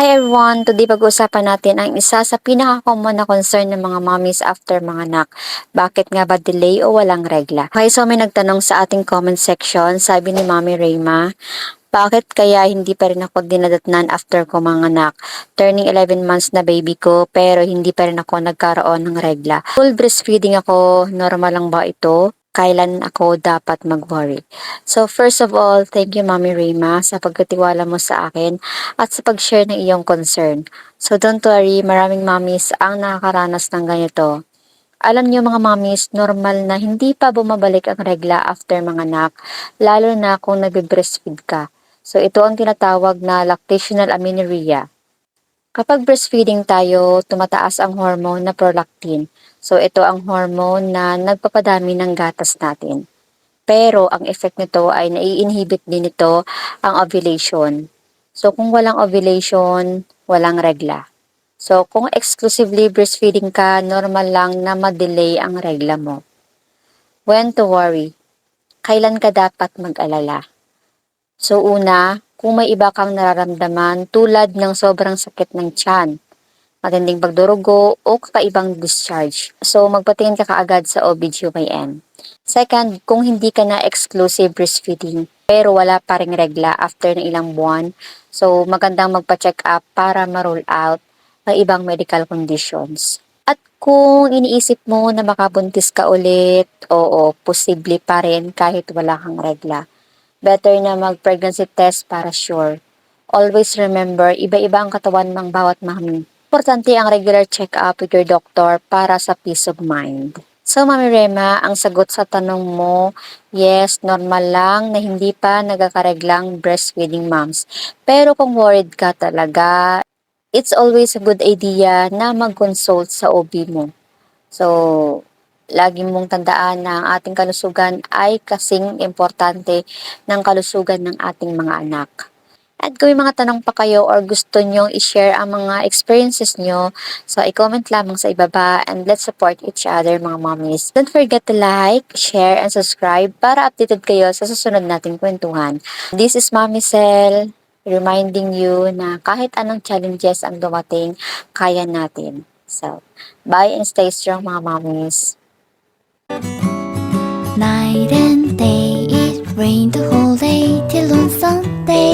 Hi everyone! Today pag-uusapan natin ang isa sa pinaka-common na concern ng mga mommies after mga anak. Bakit nga ba delay o walang regla? Okay, so may nagtanong sa ating comment section, sabi ni Mommy Rayma, bakit kaya hindi pa rin ako dinadatnan after ko manganak? Turning 11 months na baby ko pero hindi pa rin ako nagkaroon ng regla. Full breastfeeding ako, normal lang ba ito? Kailan ako dapat mag-worry? So first of all, thank you Mommy Rayma sa pagkatiwala mo sa akin at sa pag-share ng iyong concern. So don't worry, maraming mommies ang nakakaranas ng ganito. Alam niyo mga mommies, normal na hindi pa bumabalik ang regla after mga anak, lalo na kung nagbe-breastfeed ka. So ito ang tinatawag na lactational amenorrhea. Kapag breastfeeding tayo, tumataas ang hormone na prolactin. So ito ang hormone na nagpapadami ng gatas natin. Pero ang effect nito ay nai-inhibit din ito ang ovulation. So kung walang ovulation, walang regla. So kung exclusively breastfeeding ka, normal lang na ma-delay ang regla mo. When to worry? Kailan ka dapat mag-alala? So una, kung may iba kang nararamdaman tulad ng sobrang sakit ng tiyan, matinding pagdurugo o kakaibang discharge. So magpatingin ka kaagad sa OBGYN. Second, kung hindi ka na exclusive breastfeeding pero wala pa ring regla after ng ilang buwan, so magandang magpa-check up para ma-rule out ang ibang medical conditions. At kung iniisip mo na makabuntis ka ulit, oo, posible pa rin kahit wala kang regla. Better na mag-pregnancy test para sure. Always remember, iba-iba ang katawan ng bawat mami. Importante ang regular check-up with your doctor para sa peace of mind. So, Mami Rema, ang sagot sa tanong mo, yes, normal lang na hindi pa nagkakareglang breastfeeding moms. Pero kung worried ka talaga, it's always a good idea na mag-consult sa OB mo. So, lagi mong tandaan na ang ating kalusugan ay kasing importante ng kalusugan ng ating mga anak. At kung may mga tanong pa kayo or gusto nyong i-share ang mga experiences nyo, so i-comment lamang sa ibaba and let's support each other mga mommies. Don't forget to like, share, and subscribe para updated kayo sa susunod nating kwentuhan. This is Mommy Cell, reminding you na kahit anong challenges ang dumating, kaya natin. So, bye and stay strong mga mommies. Night and day, it rained the whole day till on Sunday.